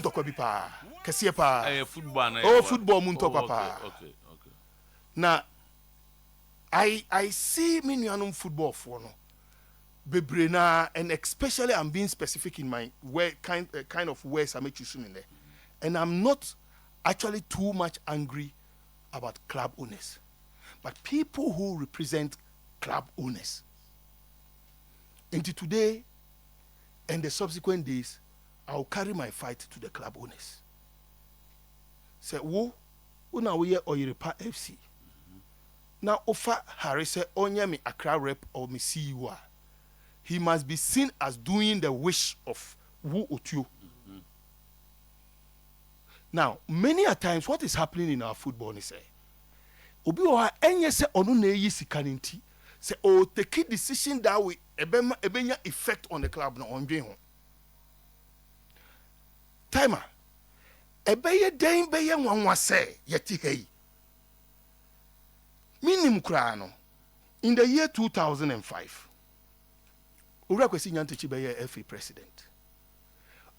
ntokwa bi pa kese pa football na football mu ntokwa pa okay na I see me nuanom football for no bebre na, and especially I'm being specific in my way kind of words I make you soon in there, and I'm not actually too much angry about club owners, but people who represent club owners. Into today and the subsequent days, I'll carry my fight to the club owners. Say, wo una we Oyerepa FC. Now offer Harry say onya me Accra rep or me CEO. He must be seen as doing the wish of Wu Otio. Now, many a times what is happening in our football is say obi wa enye se onu na eyi sika nti say o take decision that way ebenya effect on the club na ondwe ho. Timer ebeye den beye nwanwa say yeti hey. Minim kra no in the year 2005 Ura Kwesi Nyantakyi beye FA president.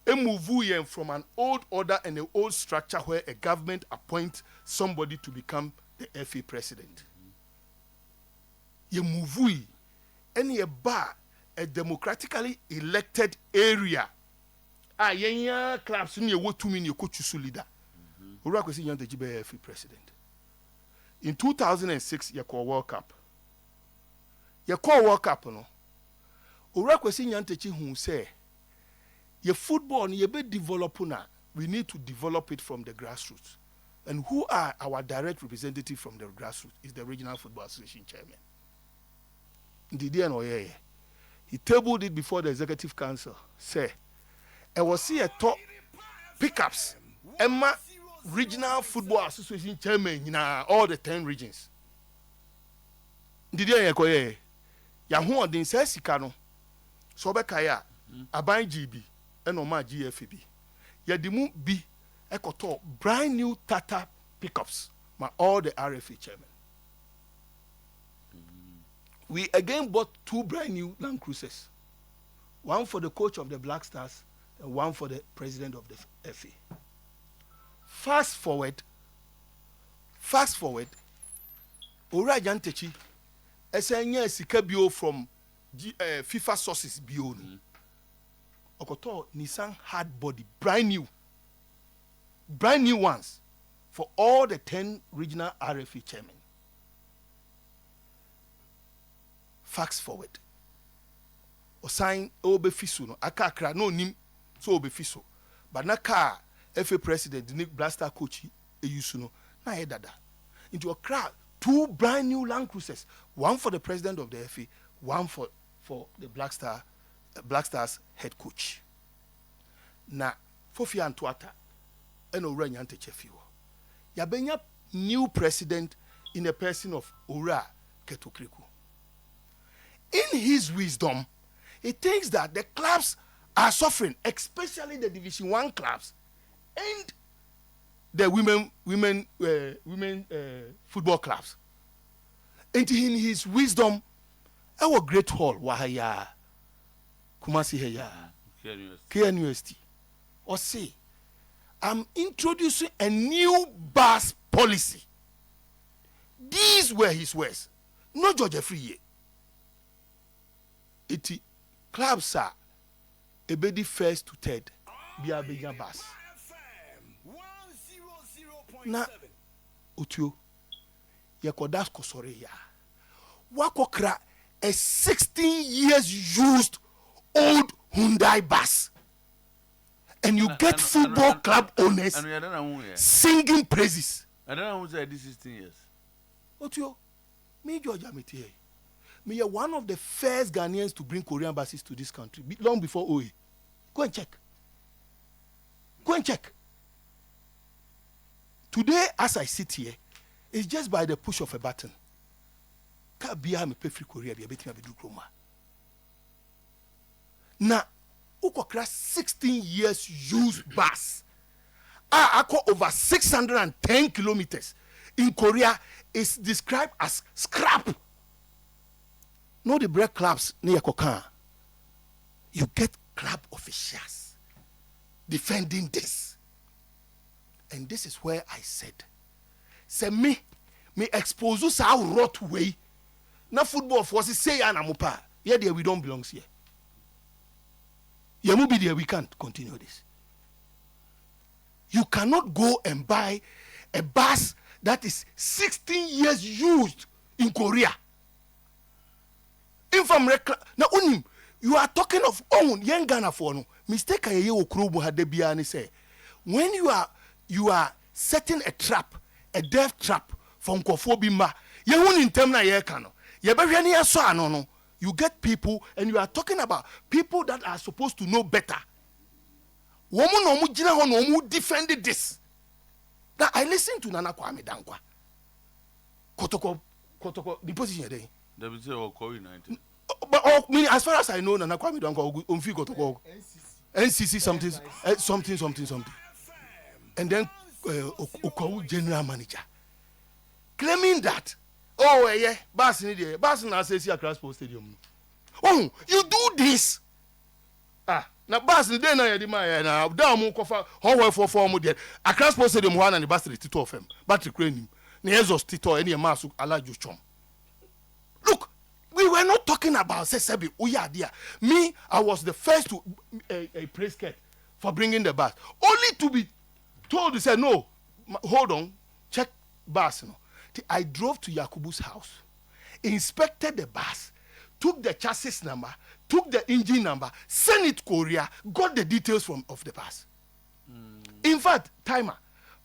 A move from an old order and an old structure where a government appoints somebody to become the FA president. You move any a bar a democratically elected area. Yenya clubs ni wo tumi ni coach leader. Ura Kwesi Nyantakyi beye FA president. In 2006 you call World Cup. You call World Cup no. Ura Kwesi Nyantakyi who say your football ni be develop na, we need to develop it from the grassroots. And who are our direct representative from the grassroots is the Regional Football Association chairman. He tabled it before the Executive Council. Say, I was see a top pickups. Emma Regional Football Association chairman in all the 10 regions. Yahu odin say sika no. So be kaya aban GB eno ma GFA bi. Yadimu bi ekoto brand new Tata pickups ma all the RFA chairman. We again bought 2 brand new Land Cruisers. One for the coach of the Black Stars and one for the president of the FA. Fast forward, Ura Nyantakyi esenye sika bio from FIFA sources bio no. Okoto Nissan hard body brand new ones for all the 10 regional RFA chairmen. Fast forward. Osign obefiso no akakra no nim so obefiso. But na car FA president Nick Blaster coach eyusu no na he dada. Into a crowd 2 brand new Land Cruisers, one for the president of the FA, one for the Black Stars head coach. Na Fofi Antoata eno Ura Nyantakyi fiwo. Yabenya new president in the person of Ura Kotoko. In his wisdom, he thinks that the clubs are suffering, especially the Division 1 clubs and the women football clubs. And in his wisdom, our great hall wahaya Kumasi heya KNUST or say, I'm introducing a new bus policy. These were his words, not George Afriyie. Iti clubs are ebedi first to third biya benya bus. Na Otio yakodas kosore ya wakokra a 16 years used old Hyundai bus, and you get football club owners singing praises. I don't know who's at this 16 years. Otio, me George Amiti, me are one of the first Ghanaians to bring Korean buses to this country long before OE. Go and check. Today, as I sit here, it's just by the push of a button. Now, ukokra 16 years used bus. Over 610 kilometers in Korea is described as scrap. No, the break clubs near Kokan. You get club officials defending this. And this is where I said, say me expose us how rot way. Na football for say ya na mupa. Yeah, there we don't belong here. Yeah, be there, we can't continue this. You cannot go and buy a bus that is 16 years used in Korea. Now, you are talking of young Ghana for no mistake. Say when you are setting a trap, a death trap from Kofobi you get people, and you are talking about people that are supposed to know better. Woman no defended this. That I listened to Nana Kwame Dankwa. Kotoko, the position there. They will say United. But as far as I know, Nana Kwame Dankwa Umfi Kotoko, NCC something, and then Okowu general manager, claiming that Bas na says Accra Sports Stadium. Oh, you do this. Na Bas dey na yedi ma na da mu kofa how for form there. Accra Sports Stadium one and the battery tito of him. Battery crane. Na exhaust tito any masu alaju chom. Look, we were not talking about Sesebi Uyadia. Me, I was the first to a praise cat for bringing the bus. Only to be told to say no. Hold on, check bus. No. I drove to Yakubu's house, inspected the bus, took the chassis number, took the engine number, sent it to Korea, got the details of the bus. In fact, timer,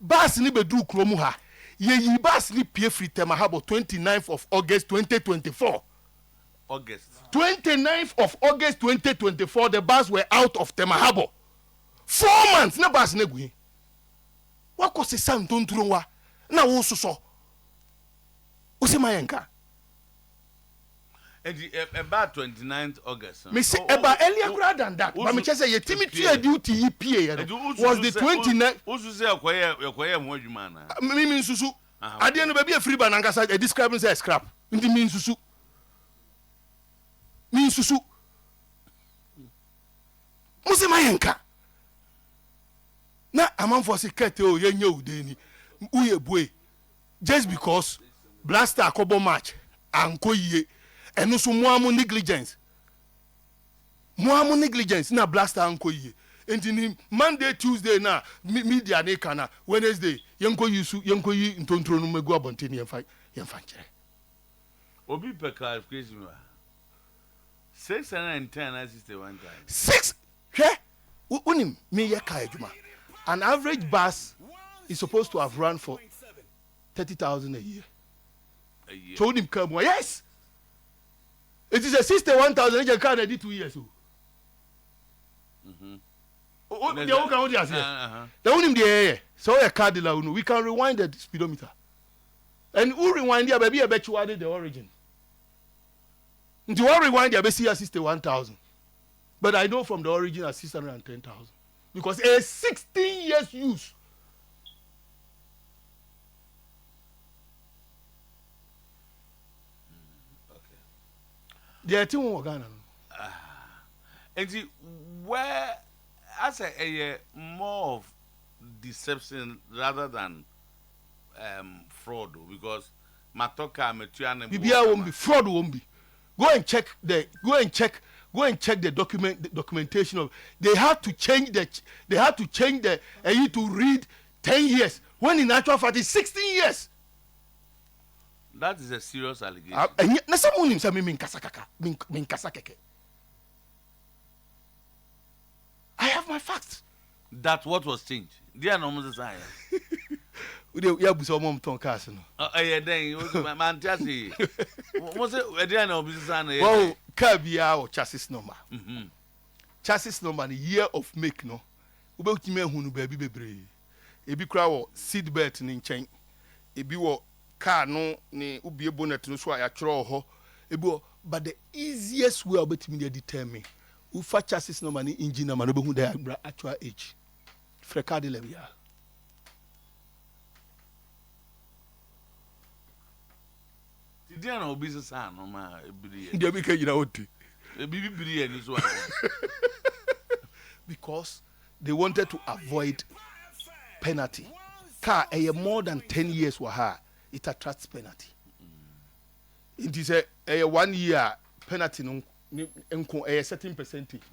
bus ni bedu kromuha, ye bus ni pay free temahabo 29th of August 2024. August. 29th of August 2024, the bus were out of Temahabo. 4 months, na bus ne gui. What was the sound don't throw na also so. Usimayenka. About 29th August. Me say about earlier than that. But me just say Timmy to duty EPA was the 29th. Who say akwaya mo adwuma na? Me mean susu. Ade no be a free bananga say describing say scrap. Ndi mean susu. Mean susu. Usimayenka. Na amanfo se kete o yenye udeni. Uye boy. Just because Blaster akobo match anko yie eno so moamu negligence na Blaster anko yie enti Monday Tuesday na media na kana Wednesday yenko yi ntontro no megu abonte ne yemfa kire obi per clarification 610 assisted one time 6 unim me ye ka adwuma. An average bus is supposed to have run for 30,000 a year. Told him come yes. It is a 61,000 you can edit 2 years. So a car dealer, we can rewind the speedometer. And who rewind there baby I bet you added the origin. Do you rewind there see 61,000. But I know from the origin at 610,000. Because a 16 years use. The thing we Ghana. And where as a more of deception rather than fraud because Matoka Metuan Bibia won't be fraud won't be. Go and check the documentation of they had to change the you to read 10 years when in actual fact it's 16 years. That is a serious allegation. Na someone him say me kasakeke. I have my facts. That what was changed. They are normal science. We have some mom ton cast no. Yeah, then man just say. What say they are no business and well, car bia or chassis number. Chassis number the year of make no. Ubetime hunu baby bebre. Ebi kra wo seat belt ni nchen. Ebi wo car no ni ubie bonnet no so ayatro ho. Ebi wo but the easiest way obetime dey determine ufa chassis number ni engine number no be hu the actual age. Frekade lebia. They are no business no ma ebiri. Dey be ka jira oti. Ebiri eni so because they wanted to avoid penalty. car more than 10 years wɔ ha it attracts penalty. It is a 1 year penalty no nko a certain percentage.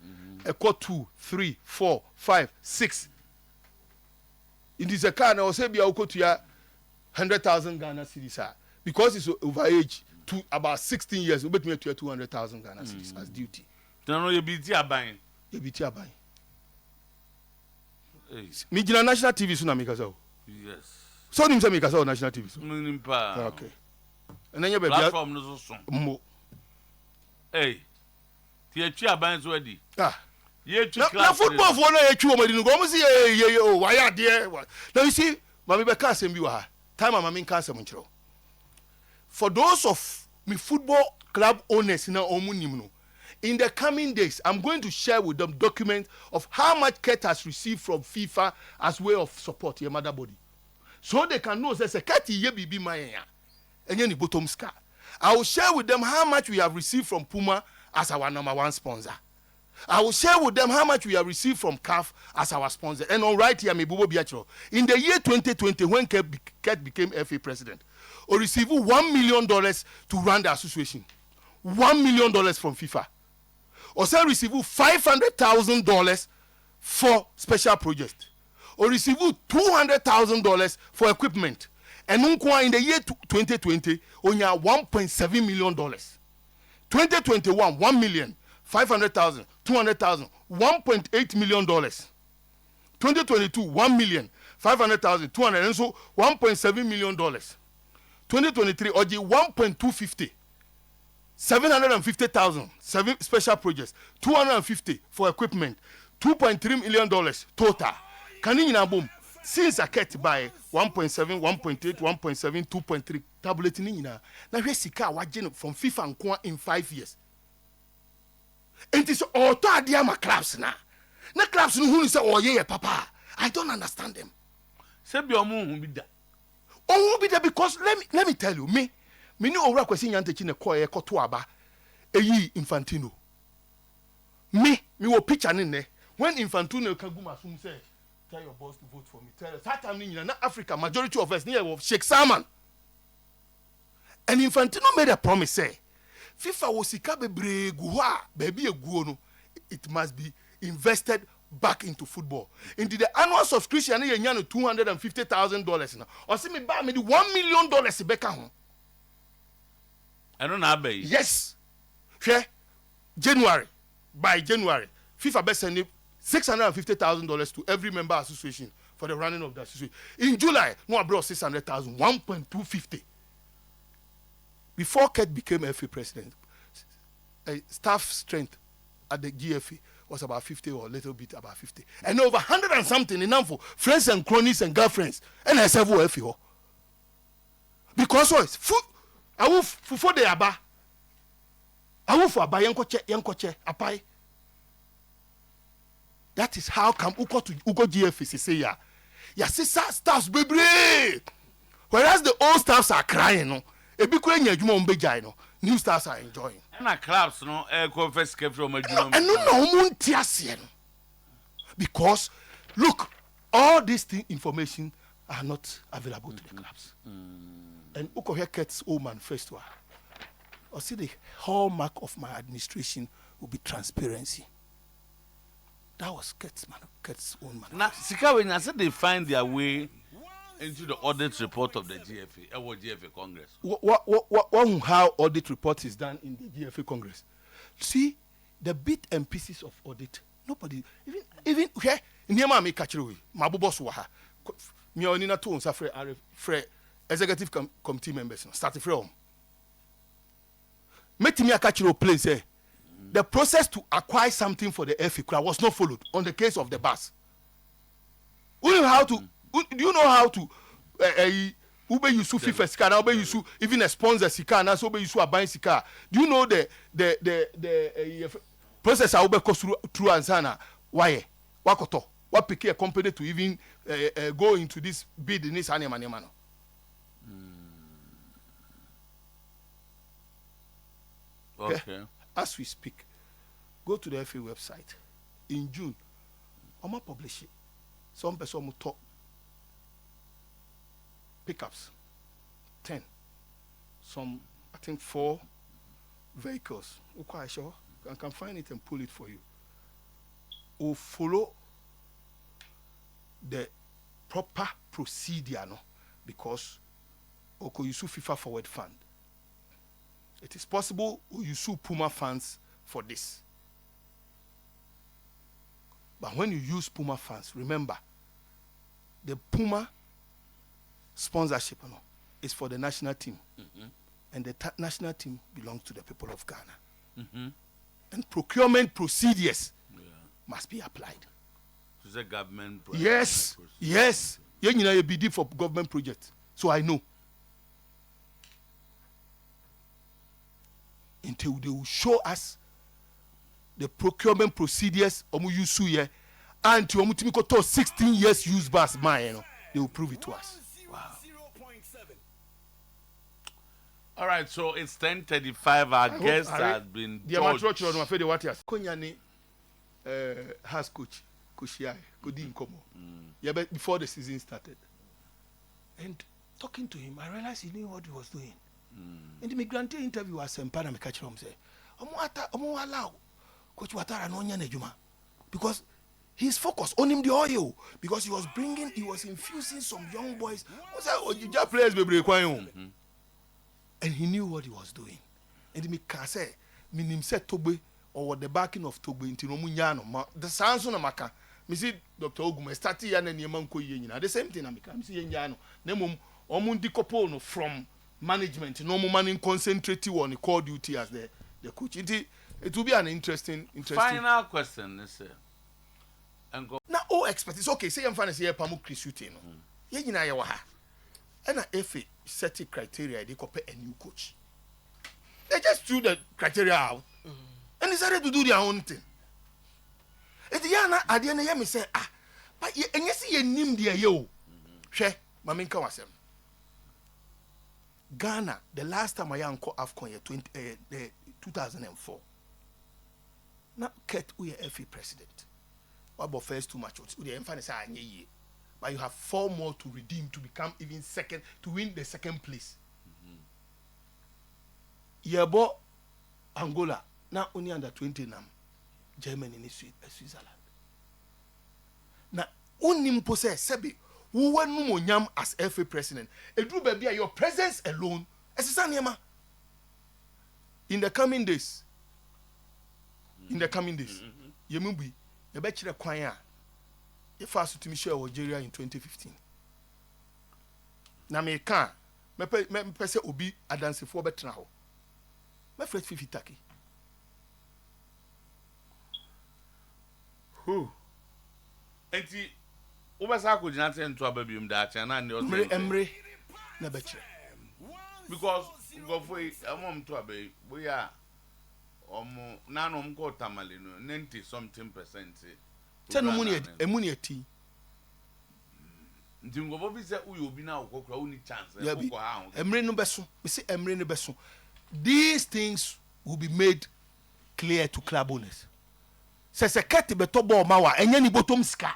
A core 2, 3, 4, 5, 6. It is a car now say be a to ya 100,000 Ghana cedis because it's over age to about 16 years. We bet me to 200,000 Ghana cedis as duty. No, you be buying. You be buying. Me jina national TV so na me kasa o. Yes. So nim say me kasa o national TV so. Okay. And then you be platform no so. Mo. Hey. Ti atwi aban so adi. Ye twi class. Na football for na atwi o madi no go say oh why are there. Now you see, mama be ka asem bi wa ha. Time mama me ka asem nchiro. For those of me football club owners na omu nim no. In the coming days, I'm going to share with them documents of how much Ket has received from FIFA as way of support your mother body. So they can know, say, Ket ye be my and any bottom scar. I will share with them how much we have received from Puma as our #1 sponsor. I will share with them how much we have received from CAF as our sponsor. And on right here, Mebubo Biachro. In the year 2020, when Ket became FA president, we received $1 million to run the association. $1 million from FIFA. Also receive $500,000 for special project. Or receive $200,000 for equipment. And in the year 2020, only $1.7 million. 2021, 1 million, 500,000, 200,000, $1.8 million. 2022, 1 million, 500,000, 200, and so $1.7 million. 2023, OG 1.250. 750,000 special projects, 250 for equipment, $2.3 million total. Can you know boom? Since I kept by 1.7, 1.8, 1.7, 2.3 tabulating in now we see car from FIFA and Kwa in 5 years. And it's all to my clubs now. Na clubs who say oh yeah papa. I don't understand them. Say be omo be that. Oh be that because let me tell you me ni owura kwasi nyantechi ne koye koto aba eyi Infantino me wo picture ne when Infantino ka guma sum say tell your boss to vote for me tell us that time ni na Africa majority of us near Sheikh Salman and Infantino made a promise say FIFA wo sika bebre gu ho a baby eguo no it must be invested back into football. Into the annual subscription na yenya no $250,000 na o se me ba me $1 million beka ho. I don't know. Yes. By January, FIFA be sending $650,000 to every member association for the running of the association. In July, no brought 600,000, 1.250. Before Ket became FA president, staff strength at the GFA was about 50 or a little bit about 50. And over 100 and something enough for friends and cronies and girlfriends. And I said, FA. Because what? I will for the aba. I will for aba yankoche apai. That is how come uko GFA say ya. Ya sister staffs baby. Whereas the old staffs are crying no. Ebi ko enya adwuma ombejai no. New staffs are enjoying. Na clubs no confess kept from adwuma. And no omuntu ase no. Because look, all these information are not available to the clubs. And uko here Ket's old manifesto. Or see the hallmark of my administration will be transparency. That was Ket's own manifesto. Now, Sikawe, I said they find their way into the audit report of the GFA, or GFA Congress. How audit report is done in the GFA Congress? See the bit and pieces of audit. Nobody even here. Niema me catch you. Mabubo swaha. Me onina to unsa free executive committee members. Start from. Metimi akachiro place here. The process to acquire something for the FA was not followed on the case of the bus. Do you know how to ube yusu FIFA sika na ube yusu even a sponsor sika na so ube yusu aban sika. Do you know the process ube go through ansana why wakoto what pick a company to even go into this bid in this anima no. Okay. As we speak, go to the FA website in June. I'ma publish it. Some person will talk pickups, 10. Some, I think 4 vehicles. We're quite sure. I can find it and pull it for you. Will follow the proper procedure, no? Because we use FIFA forward fund. It is possible we use Puma funds for this. But when you use Puma funds, remember, the Puma sponsorship, no, is for the national team. And the national team belongs to the people of Ghana. And procurement procedures must be applied. It's a government project. Yes, yes. You know, a BD for government projects. So I know. Until they will show us the procurement procedures, and to 16 years use bus mine, they will prove it to us. Wow. All right, so it's 10:35. Our guest has been judged. Konyani has coach Kushia Kodi Nkomo. Yeah, but before the season started. And talking to him, I realized he knew what he was doing. In the migrant interview, I said, "Mpana me catch him say, omo allow Coach Watara no nya nejuma because he's focused on him the oil because he was infusing some young boys. Was that Ojija players be break home, and he knew what he was doing. And me can say, minim say Togbe or the backing of Togbe into no munyano. The sounds on a maka. Me see Dr. Ogume started yan and Yaman ko yenya. The same thing I me see yenyano. Nemum omundi kopo from management, no more money concentrating on the core duty as the coach. It will be an interesting. Final question, sir. Now, all experts, it's okay. Say I'm fine. Say Pamu Chris no. You know you and if it set the criteria, they compare a new coach. They just threw the criteria out and decided to do their own thing. It's yana at the end of the year, say but and you see a name there yo. She, Maminka wasem. Ghana, the last time I called AFCON 2004. Now, Ket we are FA president. What about first 2 matches? We emphasize but you have 4 more to redeem to become even second to win the second place. Yebo Angola now only under 20 now. Germany in Switzerland. Now, only possess Sebi. Who were no nyam as FA president? A do baby your presence alone. In the coming days, you will be a bachelor choir. If I to Michelle Algeria in 2015. Now me can me pese obi adanse for better now. My friend Fifi Taki. Who? Enti Ubasa could not send to a baby that and Emre na betre. Because go for a mom to a baby. We are none go tamalino 90 something percent. Tell no money a money tea. Dingo visa will be now only chance. Emre no beso. We say Emre no beso. These things will be made clear to club owners. Says a cat be tobo mawa and any bottom ska.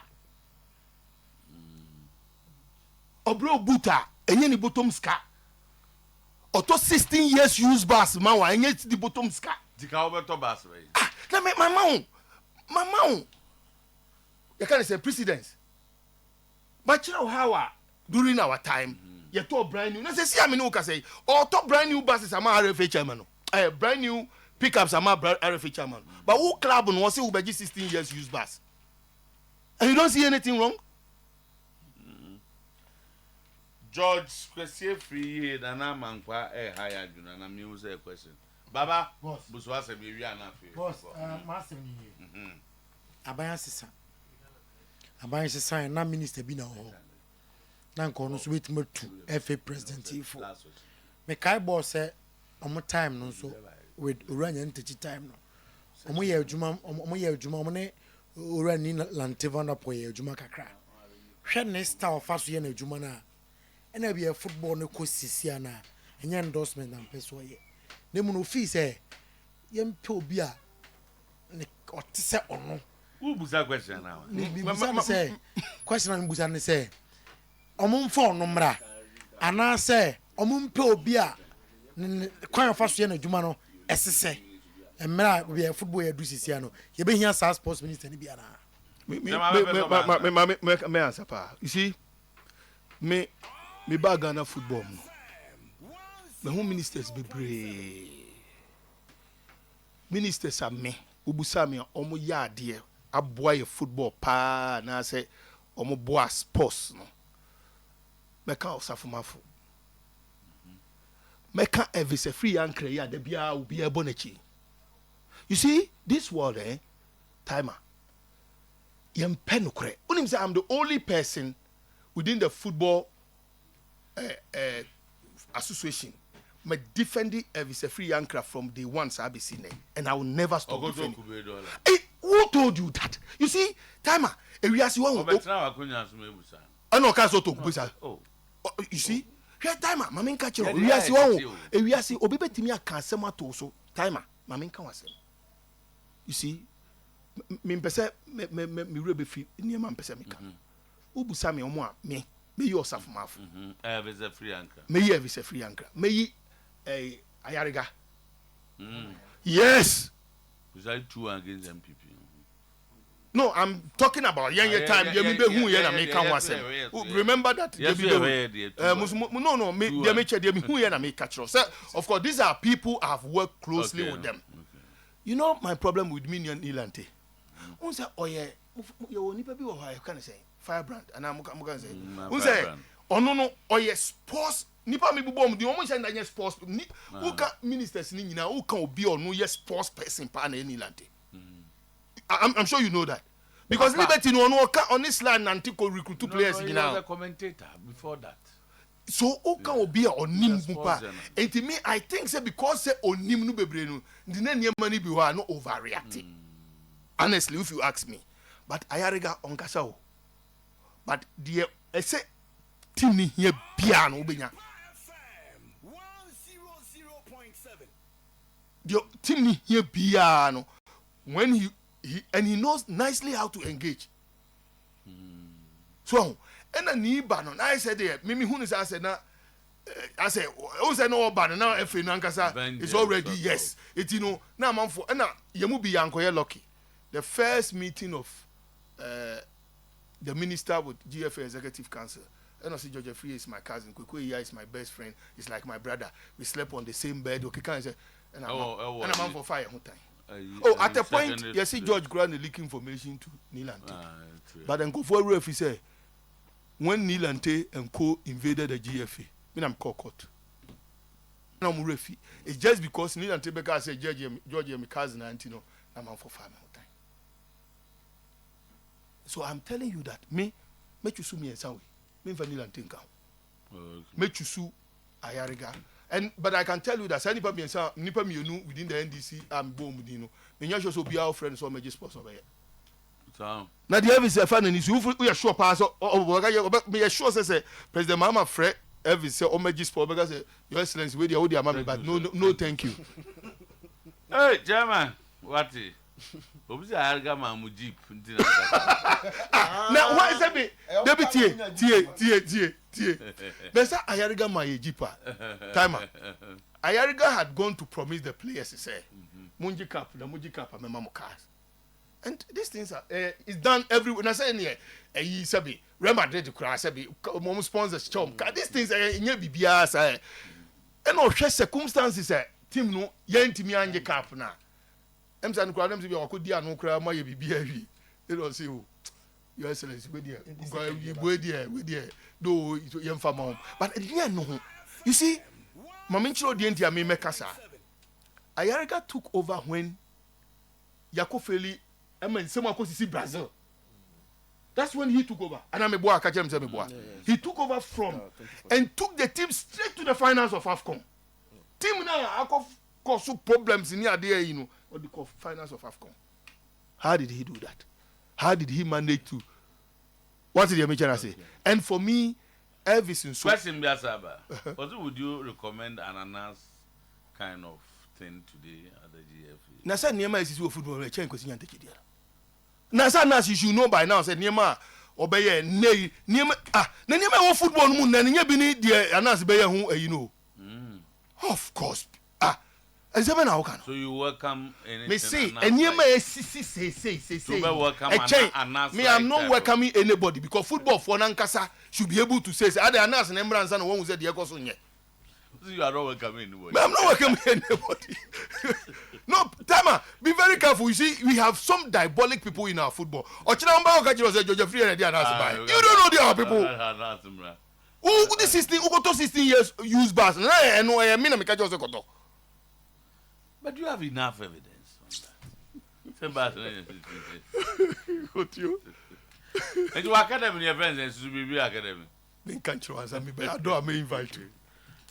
Obro buta enye bottom ska oto 16 years use bus mawa enye the bottom ska dika obeto bus we na me mama you can say precedence but you know how during our time you to brand new na say see am no ka say or to brand new buses am RFA chairman no brand new pickups am RFA chairman but who club no say who be 16 years use bus and you don't see anything wrong. George, Afriyie and Amankwa higher than a music question. Baba, boss, was a baby and a boss, master. Abayan sign, na minister Bina ho. Nan kono so wait more to FA president for. Me kai boss say omo time no so with Urania ntechi time no. Omo ye adwuma omo ne Urani Lantiva na po ye adwuma kakra. Hwe ne star faso ye na adwuma na. And I be a football no coach na and endorsement and persuade. Nemu fee say yem pobia or tise or no. Who was that question now? Say question and busan say omon for no mra ana say omumpe obi a kwan fa so ye na dwuma no esese emra be football ya do sisia no ye be hia sa sports minister ni bia na me answer pa. You see, me ba Ghana football no. Me home ministers be brave. Ministers are me. Ubusa me omo ya de aboa ye football pa na say omo boa sports no. Meka osafumafo. Meka Elvis Afriyie ankre ya de bia obi e bonachi. You see, this world timer. Yem penukre. Unim say I'm the only person within the football association me defending Elvis Afriyie ankra from day one so I be seen and I will never stop defending. Hey, who told you that? You see, timer. We are one. No caso to kubusa. You see, here timer. Mamin catch you. We are one. We are see. Obi betimi aka asema to so timer. Mamin kan wasem. You see, me pese me rebe fi niema pese me kan. Ubusa me omo a me yi osafumafo. Elvis Afriyie ankra. Me yi Elvis Afriyie ankra. Me yi Ayariga. Yes. Was that 2 against MPP? No, I'm talking about young time. Remember that? No, me of course, these are people I have worked closely with them. Okay. You know my problem with me and Nilante. Unse oye, you nipa bi wo ha can say firebrand, and I'm gonna say. Unse no oye sports. Nipa me bubom di omo say na sports. Who can ministers ni nyina who can obi or no yes sports person pa na Nilante. I'm sure you know that. Because Liberty no on this line Nantico recruit two players in now. Was a commentator before that. So who can be on nim mupa? And to me, I think say because say on nim no bebre no, the name money be no overreacting. Honestly, if you ask me. But Ayariga on Kasao. But the I say team ni here piano benya. The team ni here piano when he knows nicely how to engage. So, and a knee banner. I said, there, Mimi Hunis, I said, I said, oh, say no banner now. If Nankasa is already yes. It you know now, man for and now you must be Yankoya lucky. The first meeting of the minister with GFA Executive Council. And I see George Afriyie is my cousin. Kwekwe is my best friend. He's like my brother. We slept on the same bed. Okay, can I say? And I'm for fire. At the point, you see George Grant leak information to Nilante. But then go for a he say, when Nilante and Co invaded the GFA, I'm caught. I'm refi. It's just because Nilante Becca said George my cousin Antino, I'm for 5 time. So I'm telling you that me you sue me in some way. Me for Nilante make you sue Ayariga. But I can tell you that nipa me within the NDC I'm born with you. Me nyasho so be our friends so me just sponsor be. So na the Elvis fan ni you we sure pass me sure say President Mama Fred Elvis say o me just sponsor because your excellency we dey hold your mama but no thank you. Hey German, what is Obi say Ayariga ma mu jeep ntina. Now why say me tie There's a Ayariga ma jeepa timer. Ayariga had gone to promise the players he say Munji cap and memo cars. And these things are it's done everywhere. I say here you sabi Real Madrid cry sabi mom sponsors chom. These things nye bibia say and no circumstances team no yentimi anje cap na. Em say no cry dem say be okodi anu cry ma ye bibia wi. They don't say Your Excellency, we there. No, young farmer. But no. You see, Maminchiro Dientia me mekasa. Ayariga took over when Yakofeli, someone could see Brazil. That's when he took over. And I'm a boy, he took over from and took the team straight to the finals of AFCON. Team now cause problems in here, you know, what they call finals of AFCON. How did he do that? How did he manage to? What did the American say? And for me, everything. So question Biasaba. What would you recommend ananas kind of thing today at the GFA? Nasa Niema is football. Nasa Nas you should know by now. Said Niema obeye nei niam na niam wo football mu na nya bi ni de anas be ye hu ayi no of course ezebe na woka no so you welcome anything me say niam say to be welcome anas me I'm not welcoming anybody because football for nankasa should be able to say ade anas na mbransa na won say de ekoso nye you are not welcoming anybody. I'm not welcoming anybody. No, Tama, be very careful. You see, we have some diabolic people in our football. You don't know they are people. Who this 16, who got 16 years use bars? No, I mean, but you have enough evidence on that. What you? And you academy, your friends, and to be academy. Then can't you answer me? But I don't invite you.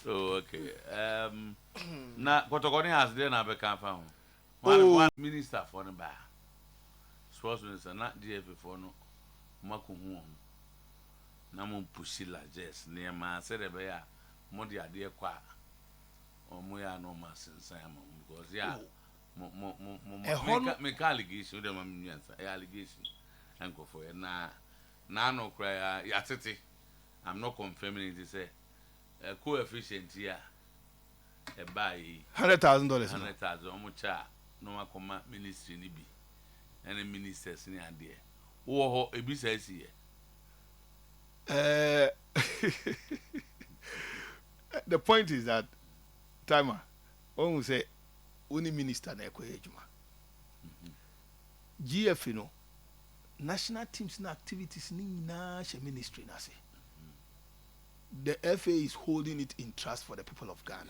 Oh, okay. Na Kotoko has there na be kan fa ho. One minister for no ba. Sports minister na GFA for no maku hu. Na mo pushi la jess ne ma se de be ya mo de ade kwa. O mo ya no ma sensan ma because ya me allegation de ma nyansa allegation enko for na no cry ya tete. I'm not confirming it say coefficient here buy $100,000 $100,000 omucha no makoma ministry ni bi any ministers ni ade wo ho ebisa esi the point is that Timer when we say only minister na ekojuma GFA no national teams na activities ni na she ministry na say the FA is holding it in trust for the people of Ghana.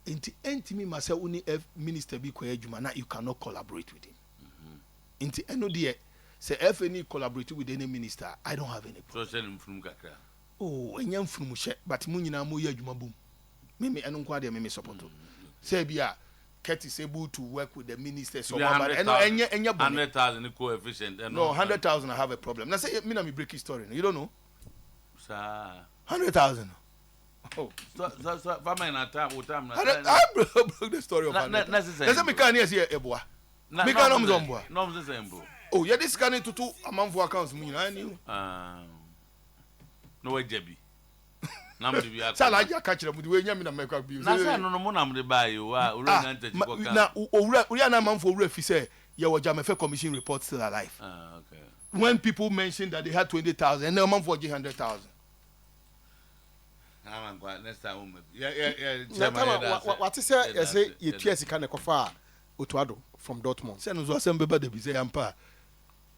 Inti me myself only minister be Juma na you cannot collaborate with him. Inti NODA say FA need collaborate with any minister. I don't have any problem. Oh, enyam from she but munyina mo Juma boom. Mimi anu kwa de mimi support. Say bia Ket is able to work with the ministers so but enya 100,000 coefficient no 100,000 I have a problem. Now say me na me break his story. You don't know? Sir 100,000. Oh, so famine time I broke the story of that. Let's say me can here eboa. Me can no mzomboa. No mzembo. Oh, yeah, this can to amount for accounts me na you. No way jebi. Nam de bia. Sala ya catch them the way nyam na make up. Na say no mo nam de buy you wa uri na ntati ko kan. Na uri na man for uri fi say ya wo Jamefe commission report still alive. Okay. When people mentioned that they had 20,000 and now man for 100,000. Next time what is say you say you TS can kofa Otuado from Dortmund. Say no so assemble de bi say yampa.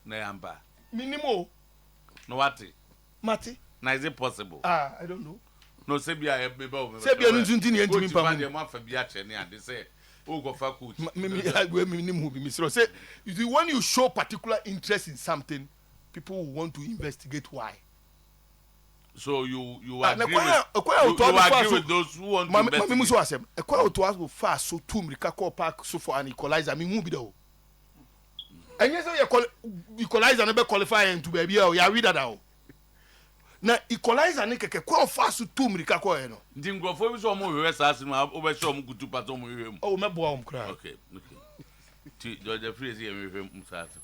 Na yampa. Minimo. No what? Mati. Na is it possible? I don't know. No say bia me ba. Say bia no ntini entimi pa mo. Ma fa bia che ne ade say o go fa coach. Me minimo bi misro say when you show particular interest in something people will want to investigate why. So you agree with those who want to investigate. Mami muso asem. Ekwa to ask go fast so two America call park so for an equalizer me hu bi do. Enye say equalizer no be qualify to be bia o ya read that o. Na equalizer ne keke kwa fast so two America call e no. Ndi ngrofo bi so mo hwe saasi ma o be show mo gutu pato mo hwe mu. Oh me boa om kra. Okay. Ti George Afriyie say me hwe mu saasi.